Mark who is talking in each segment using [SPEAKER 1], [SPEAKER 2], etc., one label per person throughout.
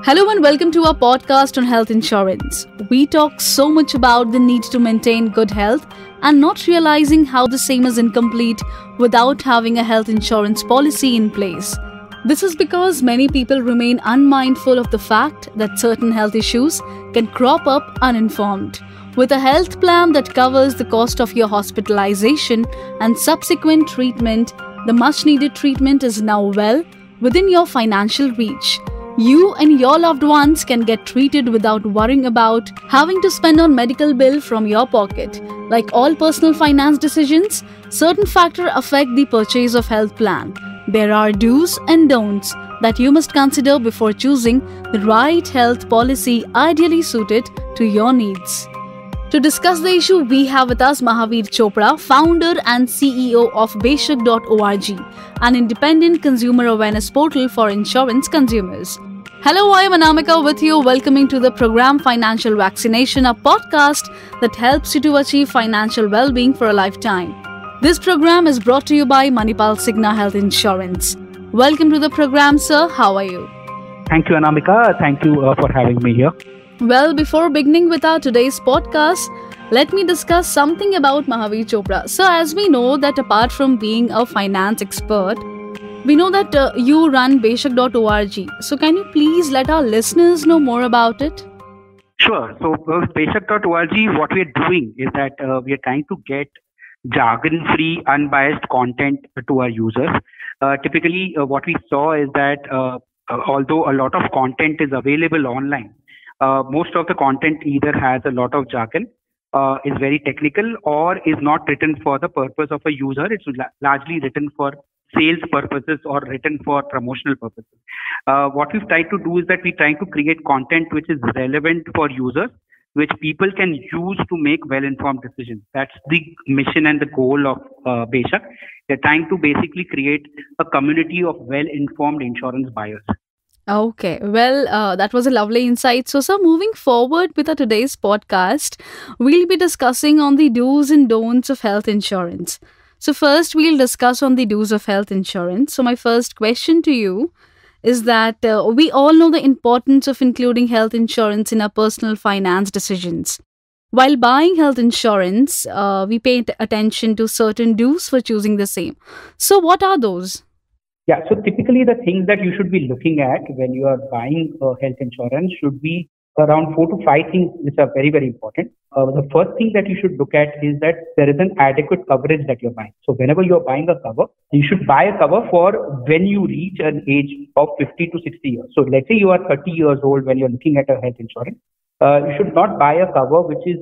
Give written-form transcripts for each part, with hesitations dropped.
[SPEAKER 1] Hello and welcome to our podcast on health insurance. We talk so much about the need to maintain good health and not realizing how the same is incomplete without having a health insurance policy in place. This is because many people remain unmindful of the fact that certain health issues can crop up uninformed. With a health plan that covers the cost of your hospitalization and subsequent treatment, the much needed treatment is now well within your financial reach. You and your loved ones can get treated without worrying about having to spend on medical bill from your pocket. Like all personal finance decisions, certain factors affect the purchase of health plan. There are do's and don'ts that you must consider before choosing the right health policy ideally suited to your needs. To discuss the issue, we have with us Mahavir Chopra, founder and CEO of Beshak.org, an independent consumer awareness portal for insurance consumers. Hello, I am Anamika with you, welcoming to the program Financial Vaccination, a podcast that helps you to achieve financial well-being for a lifetime. This program is brought to you by Manipal Cigna Health Insurance. Welcome to the program, sir. How are you?
[SPEAKER 2] Thank you, Anamika. Thank you for having me here.
[SPEAKER 1] Well, before beginning with our today's podcast, let me discuss something about Mahavir Chopra. So, as we know that apart from being a finance expert, we know that you run Beshak.org. So, can you please let our listeners know more about it?
[SPEAKER 2] Sure. So, with Beshak.org, what we are doing is that we are trying to get jargon-free, unbiased content to our users. Typically, what we saw is that although a lot of content is available online, most of the content either has a lot of jargon, is very technical, or is not written for the purpose of a user. It's largely written for sales purposes or written for promotional purposes. What we've tried to do is that we're trying to create content which is relevant for users, which people can use to make well-informed decisions. That's the mission and the goal of Beshak. They're trying to basically create a community of well-informed insurance buyers.
[SPEAKER 1] Okay, well, that was a lovely insight. So, sir, moving forward with our today's podcast, we'll be discussing on the do's and don'ts of health insurance. So, first, we'll discuss on the do's of health insurance. So, my first question to you is that we all know the importance of including health insurance in our personal finance decisions. While buying health insurance, we pay attention to certain do's for choosing the same. So, what are those?
[SPEAKER 2] Yeah, so typically the things that you should be looking at when you are buying health insurance should be around 4 to 5 things which are very, very important. The first thing that you should look at is that there is an adequate coverage that you're buying. So whenever you're buying a cover, you should buy a cover for when you reach an age of 50 to 60 years. So let's say you are 30 years old when you're looking at a health insurance. You should not buy a cover which is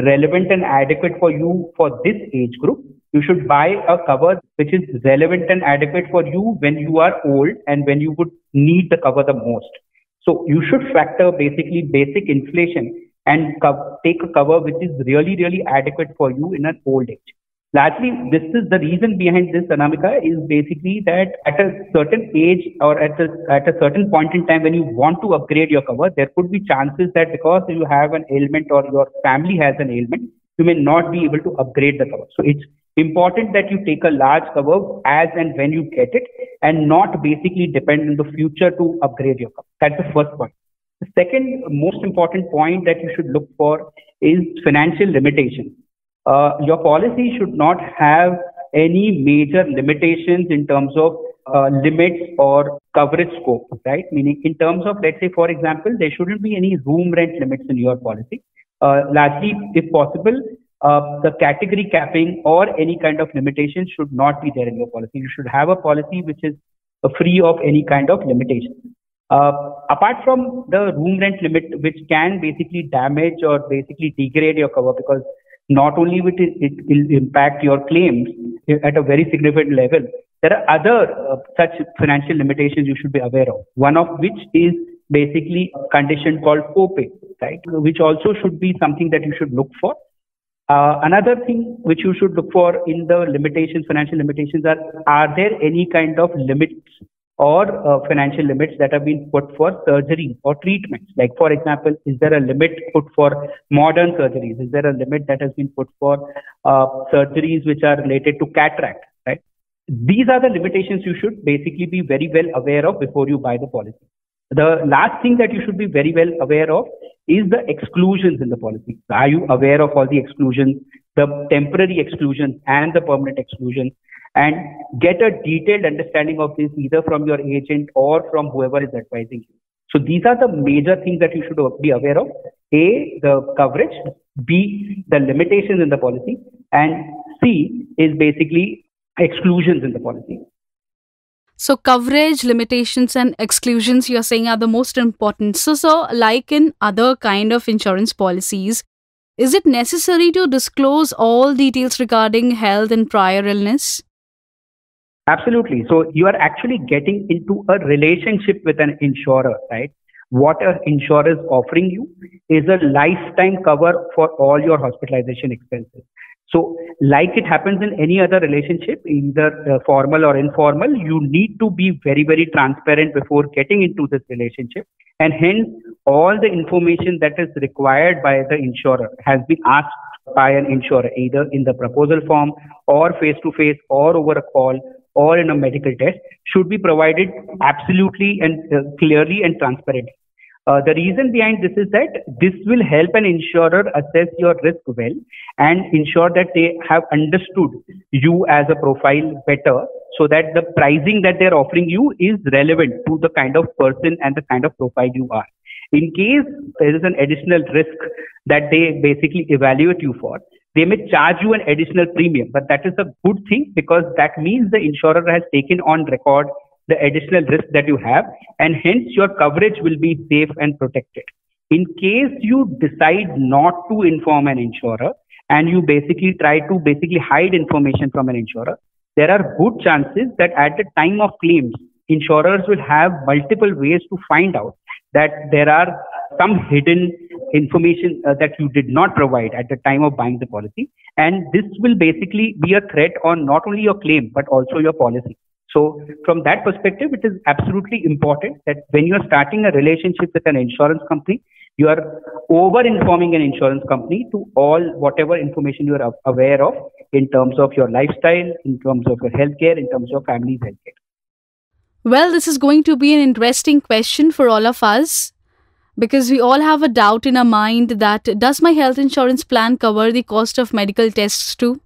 [SPEAKER 2] relevant and adequate for you for this age group. You should buy a cover which is relevant and adequate for you when you are old and when you would need the cover the most. So you should factor basically basic inflation and take a cover which is really, really adequate for you in an old age. Largely, this is the reason behind this, Anamika, is basically that at a certain age or at a certain point in time when you want to upgrade your cover, there could be chances that because you have an ailment or your family has an ailment, you may not be able to upgrade the cover. So it's important that you take a large cover as and when you get it and not basically depend on the future to upgrade your cover. That's the first point. The second most important point that you should look for is financial limitation. Your policy should not have any major limitations in terms of limits or coverage scope, right? Meaning in terms of, let's say, for example, there shouldn't be any room rent limits in your policy. Largely, if possible, the category capping or any kind of limitation should not be there in your policy. You should have a policy which is free of any kind of limitation. Apart from the room rent limit, which can basically damage or basically degrade your cover, because not only will it impact your claims at a very significant level, there are other such financial limitations you should be aware of. One of which is basically a condition called copay, right? Which also should be something that you should look for. Another thing which you should look for in the limitations, financial limitations, are there any kind of limits or financial limits that have been put for surgery or treatments? Like, for example, is there a limit put for modern surgeries? Is there a limit that has been put for surgeries which are related to cataract, right? These are the limitations you should basically be very well aware of before you buy the policy. The last thing that you should be very well aware of is the exclusions in the policy. Are you aware of all the exclusions, the temporary exclusions and the permanent exclusions? And get a detailed understanding of this either from your agent or from whoever is advising you. So these are the major things that you should be aware of. A, the coverage. B, the limitations in the policy. And C is basically exclusions in the policy.
[SPEAKER 1] So coverage, limitations and exclusions you're saying are the most important. So like in other kind of insurance policies, is it necessary to disclose all details regarding health and prior illness?
[SPEAKER 2] Absolutely. So you are actually getting into a relationship with an insurer, right? What an insurer is offering you is a lifetime cover for all your hospitalization expenses. So like it happens in any other relationship, either formal or informal, you need to be very, very transparent before getting into this relationship. And hence, all the information that is required by the insurer has been asked by an insurer, either in the proposal form or face-to-face or over a call or in a medical test, should be provided absolutely and clearly and transparently. The reason behind this is that this will help an insurer assess your risk well and ensure that they have understood you as a profile better, so that the pricing that they're offering you is relevant to the kind of person and the kind of profile you are. In case there is an additional risk that they basically evaluate you for, they may charge you an additional premium, but that is a good thing because that means the insurer has taken on record the additional risk that you have, and hence your coverage will be safe and protected. In case you decide not to inform an insurer and you basically try to hide information from an insurer, there are good chances that at the time of claims, insurers will have multiple ways to find out that there are some hidden information that you did not provide at the time of buying the policy. And this will basically be a threat on not only your claim, but also your policy. So from that perspective, it is absolutely important that when you're starting a relationship with an insurance company, you are over-informing an insurance company to all whatever information you are aware of in terms of your lifestyle, in terms of your healthcare, in terms of family's healthcare.
[SPEAKER 1] Well, this is going to be an interesting question for all of us because we all have a doubt in our mind that does my health insurance plan cover the cost of medical tests too?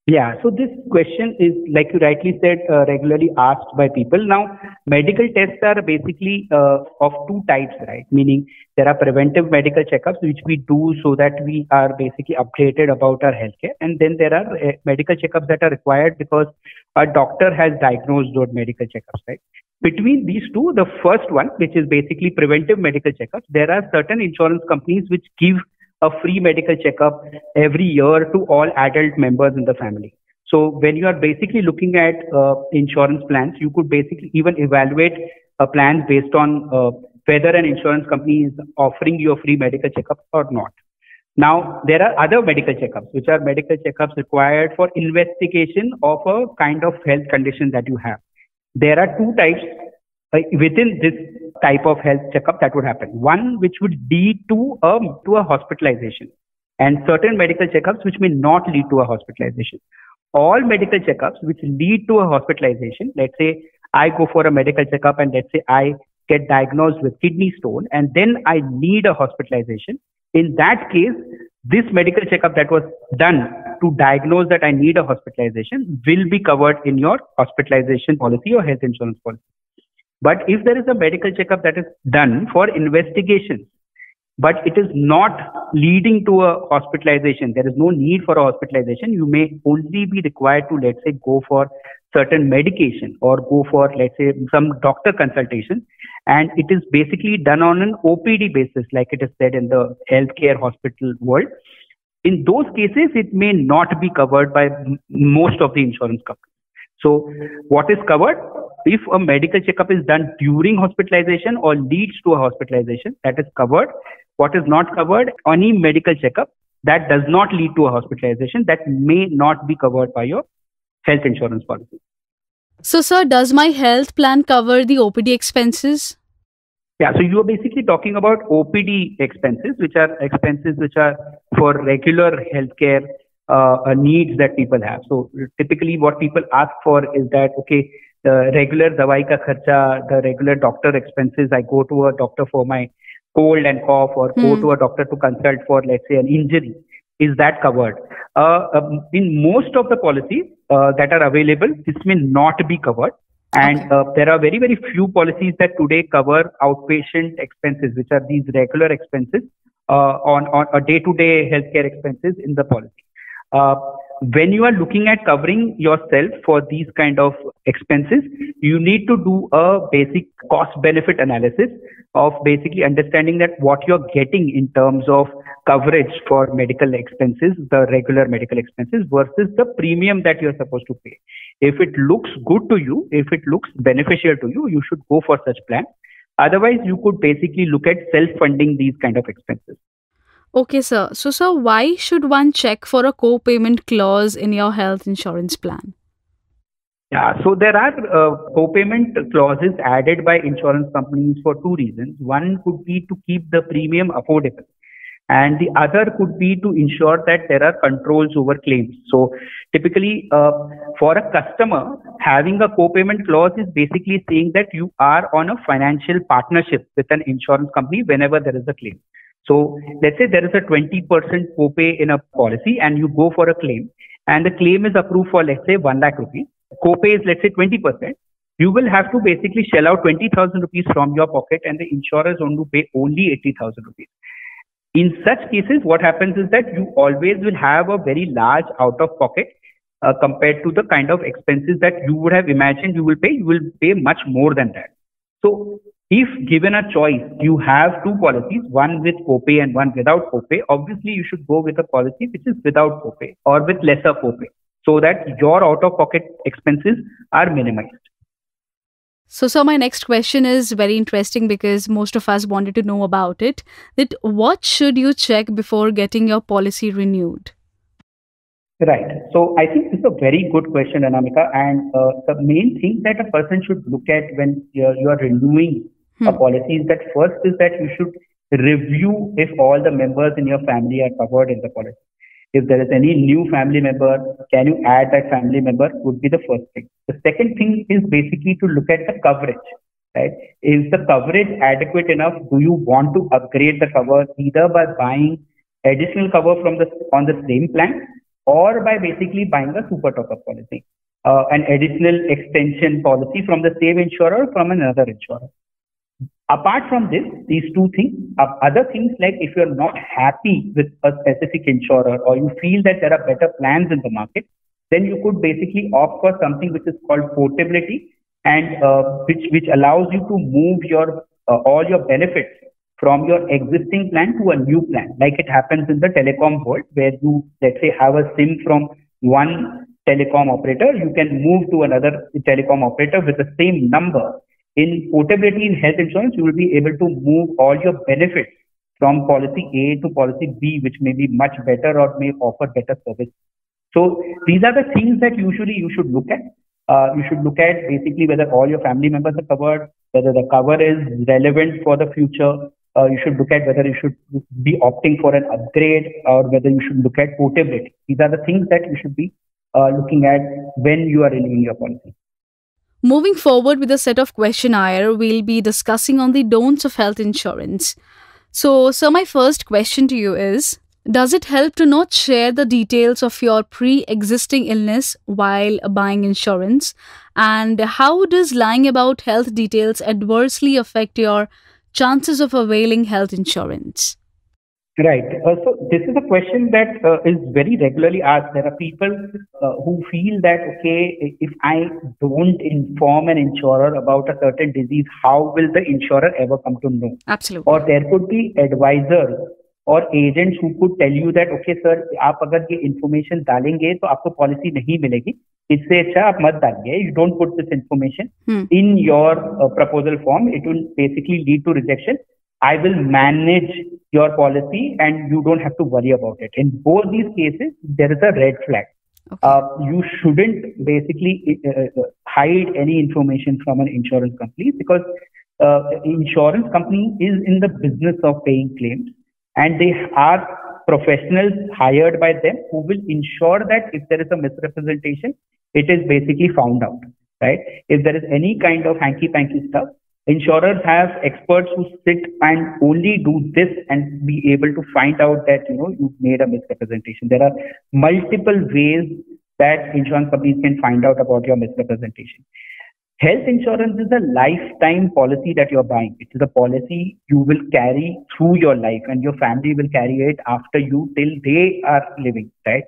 [SPEAKER 2] Yeah, so this question is, like you rightly said, regularly asked by people. Now, medical tests are basically of two types, right? Meaning there are preventive medical checkups, which we do so that we are basically updated about our healthcare. And then there are medical checkups that are required because a doctor has diagnosed those medical checkups, right? Between these two, the first one, which is basically preventive medical checkups, there are certain insurance companies which give a free medical checkup every year to all adult members in the family. So when you are basically looking at insurance plans, you could basically even evaluate plans based on whether an insurance company is offering you a free medical checkup or not. Now, there are other medical checkups, which are medical checkups required for investigation of a kind of health condition that you have. There are two types within this type of health checkup that would happen. One which would lead to a hospitalization, and certain medical checkups which may not lead to a hospitalization. All medical checkups which lead to a hospitalization, let's say I go for a medical checkup and let's say I get diagnosed with kidney stone and then I need a hospitalization. In that case, this medical checkup that was done to diagnose that I need a hospitalization will be covered in your hospitalization policy or health insurance policy. But if there is a medical checkup that is done for investigation, but it is not leading to a hospitalization, there is no need for a hospitalization, you may only be required to, let's say, go for certain medication or go for, let's say, some doctor consultation. And it is basically done on an OPD basis, like it is said in the healthcare hospital world. In those cases, it may not be covered by most of the insurance companies. So what is covered? If a medical checkup is done during hospitalization or leads to a hospitalization, that is covered. What is not covered? Any medical checkup that does not lead to a hospitalization, that may not be covered by your health insurance policy.
[SPEAKER 1] So, sir, does my health plan cover the OPD expenses?
[SPEAKER 2] Yeah, so you are basically talking about OPD expenses, which are expenses which are for regular healthcare needs that people have. So typically what people ask for is that, okay, regular dawai ka kharcha, the regular doctor expenses. I go to a doctor for my cold and cough, or go to a doctor to consult for, let's say, an injury. Is that covered? In most of the policies that are available, this may not be covered. And there are very, very few policies that today cover outpatient expenses, which are these regular expenses on a day-to-day healthcare expenses in the policy. When you are looking at covering yourself for these kind of expenses, you need to do a basic cost-benefit analysis of basically understanding that what you're getting in terms of coverage for medical expenses, the regular medical expenses, versus the premium that you're supposed to pay. If it looks good to you, if it looks beneficial to you, you should go for such plan. Otherwise, you could basically look at self-funding these kind of expenses.
[SPEAKER 1] Okay, sir. So, sir, why should one check for a co-payment clause in your health insurance plan?
[SPEAKER 2] Yeah, so there are co-payment clauses added by insurance companies for two reasons. One could be to keep the premium affordable, and the other could be to ensure that there are controls over claims. So typically, for a customer, having a co-payment clause is basically saying that you are on a financial partnership with an insurance company whenever there is a claim. So let's say there is a 20% copay in a policy and you go for a claim, and the claim is approved for, let's say, 1 lakh rupees. Copay is, let's say, 20%. You will have to basically shell out 20,000 rupees from your pocket, and the insurer is going to pay only 80,000 rupees. In such cases, what happens is that you always will have a very large out of pocket compared to the kind of expenses that you would have imagined you will pay much more than that. So if given a choice, you have two policies, one with copay and one without copay. Obviously, you should go with a policy which is without copay or with lesser copay, so that your out of pocket expenses are minimized.
[SPEAKER 1] So, sir, my next question is very interesting because most of us wanted to know about it. That what should you check before getting your policy renewed?
[SPEAKER 2] Right. So I think this is a very good question, Anamika. And the main thing that a person should look at when you are renewing a policy is that first is that you should review if all the members in your family are covered in the policy. If there is any new family member, can you add that family member would be the first thing. The second thing is basically to look at the coverage, right? Is the coverage adequate enough? Do you want to upgrade the cover either by buying additional cover on the same plan, or by basically buying a super top-up policy, an additional extension policy from the same insurer or from another insurer? Apart from these two things, other things like if you're not happy with a specific insurer or you feel that there are better plans in the market, then you could basically opt for something which is called portability, and which allows you to move your all your benefits from your existing plan to a new plan, like it happens in the telecom world, where you, let's say, have a SIM from one telecom operator, you can move to another telecom operator with the same number. In portability in health insurance, you will be able to move all your benefits from policy A to policy B, which may be much better or may offer better service. So these are the things that usually you should look at. You should look at basically whether all your family members are covered, whether the cover is relevant for the future. You should look at whether you should be opting for an upgrade or whether you should look at portability. These are the things that you should be looking at when you are renewing your policy.
[SPEAKER 1] Moving forward with a set of questionnaire, we'll be discussing on the don'ts of health insurance. So, sir, my first question to you is, does it help to not share the details of your pre-existing illness while buying insurance? And how does lying about health details adversely affect your chances of availing health insurance?
[SPEAKER 2] Right. So this is a question that is very regularly asked. There are people who feel that, okay, if I don't inform an insurer about a certain disease, how will the insurer ever come to know?
[SPEAKER 1] Absolutely.
[SPEAKER 2] Or there could be advisors or agents who could tell you that, okay, sir, आप अगर ये information डालेंगे तो आपको policy नहीं मिलेगी. इससे अच्छा आप मत डालिए. You don't put this information in your proposal form. It will basically lead to rejection. I will manage your policy and you don't have to worry about it. In both these cases, there is a red flag. Okay. You shouldn't basically hide any information from an insurance company, because insurance company is in the business of paying claims, and they are professionals hired by them who will ensure that if there is a misrepresentation, it is basically found out. right? If there is any kind of hanky-panky stuff, insurers have experts who sit and only do this and be able to find out that, you've made a misrepresentation. There are multiple ways that insurance companies can find out about your misrepresentation. Health insurance is a lifetime policy that you're buying. It is a policy you will carry through your life, and your family will carry it after you till they are living, right?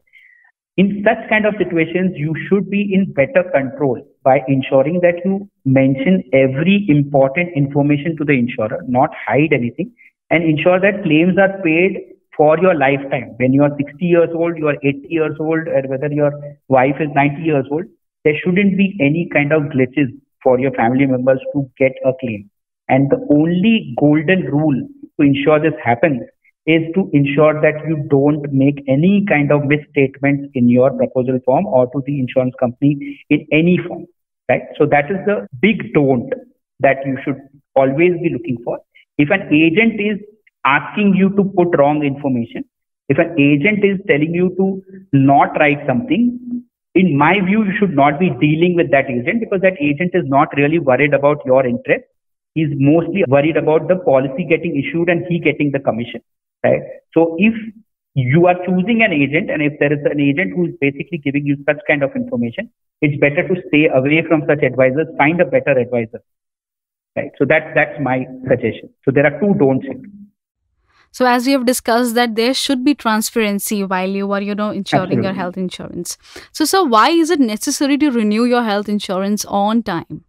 [SPEAKER 2] In such kind of situations, you should be in better control by ensuring that you mention every important information to the insurer, not hide anything, and ensure that claims are paid for your lifetime. When you are 60 years old, you are 80 years old, or whether your wife is 90 years old, there shouldn't be any kind of glitches for your family members to get a claim. And the only golden rule to ensure this happens is to ensure that you don't make any kind of misstatements in your proposal form or to the insurance company in any form, right? So that is the big don't that you should always be looking for. If an agent is asking you to put wrong information, if an agent is telling you to not write something, in my view, you should not be dealing with that agent, because that agent is not really worried about your interest. He's mostly worried about the policy getting issued and he getting the commission, right? So if you are choosing an agent, and if there is an agent who is basically giving you such kind of information, it's better to stay away from such advisors, find a better advisor, right? So that's my suggestion. So there are two don'ts here.
[SPEAKER 1] So as you have discussed that there should be transparency while you are, insuring
[SPEAKER 2] Absolutely.
[SPEAKER 1] your health insurance. So why is it necessary to renew your health insurance on time?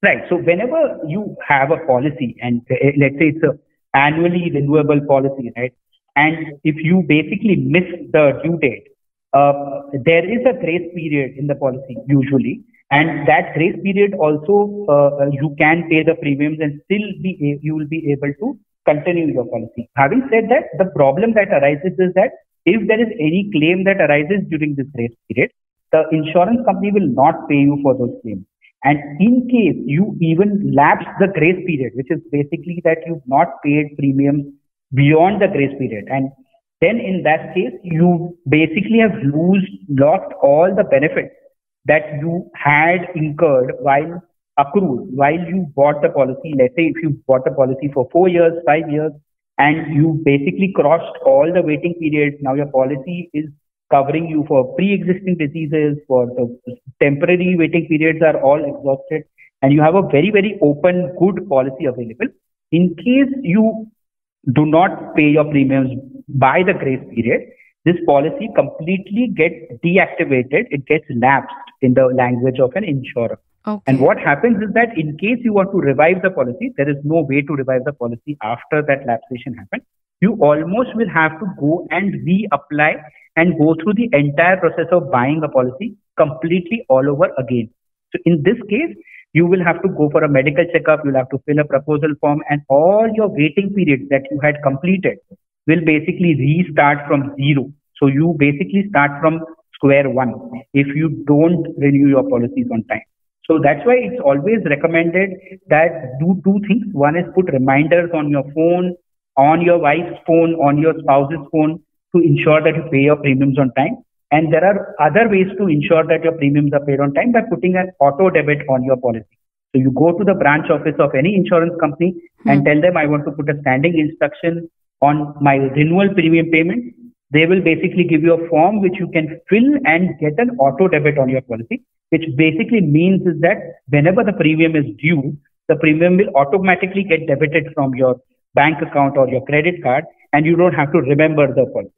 [SPEAKER 2] Right. So whenever you have a policy, and let's say it's a annually renewable policy, right? And if you basically miss the due date, there is a grace period in the policy usually. And that grace period also, you can pay the premiums and still you will be able to continue your policy. Having said that, the problem that arises is that if there is any claim that arises during this grace period, the insurance company will not pay you for those claims. And in case you even lapse the grace period, which is basically that you've not paid premiums beyond the grace period, and then in that case, you basically have lost all the benefits that you had incurred while you bought the policy. Let's say if you bought the policy for 4 years, 5 years, and you basically crossed all the waiting periods. Now your policy is covering you for pre-existing diseases, for the temporary waiting periods are all exhausted, and you have a very, very open, good policy available. In case you do not pay your premiums by the grace period, this policy completely gets deactivated. It gets lapsed in the language of an insurer.
[SPEAKER 1] Okay.
[SPEAKER 2] And what happens is that in case you want to revive the policy, there is no way to revive the policy after that lapsation happened. You almost will have to go and reapply and go through the entire process of buying a policy completely all over again. So in this case, you will have to go for a medical checkup, you'll have to fill a proposal form, and all your waiting periods that you had completed will basically restart from zero. So you basically start from square one if you don't renew your policies on time. So that's why it's always recommended that do two things. One is put reminders on your phone, on your wife's phone, on your spouse's phone to ensure that you pay your premiums on time. And there are other ways to ensure that your premiums are paid on time by putting an auto debit on your policy. So you go to the branch office of any insurance company and tell them, I want to put a standing instruction on my renewal premium payment. They will basically give you a form which you can fill and get an auto debit on your policy, which basically means is that whenever the premium is due, the premium will automatically get debited from your bank account or your credit card, and you don't have to remember the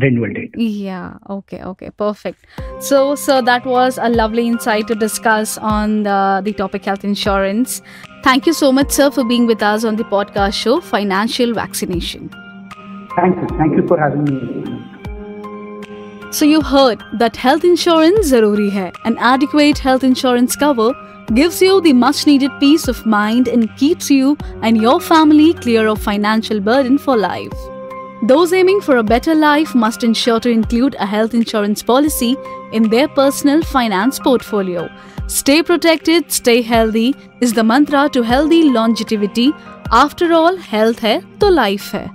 [SPEAKER 2] renewal date.
[SPEAKER 1] Yeah, okay, perfect. So that was a lovely insight to discuss on the topic health insurance. Thank you so much, sir, for being with us on the podcast show, Financial Vaccination.
[SPEAKER 2] Thank you for having me.
[SPEAKER 1] So you heard that health insurance zaruri hai. An adequate health insurance cover gives you the much needed peace of mind and keeps you and your family clear of financial burden for life. Those aiming for a better life must ensure to include a health insurance policy in their personal finance portfolio. Stay protected, stay healthy is the mantra to healthy longevity. After all, health hai to life hai.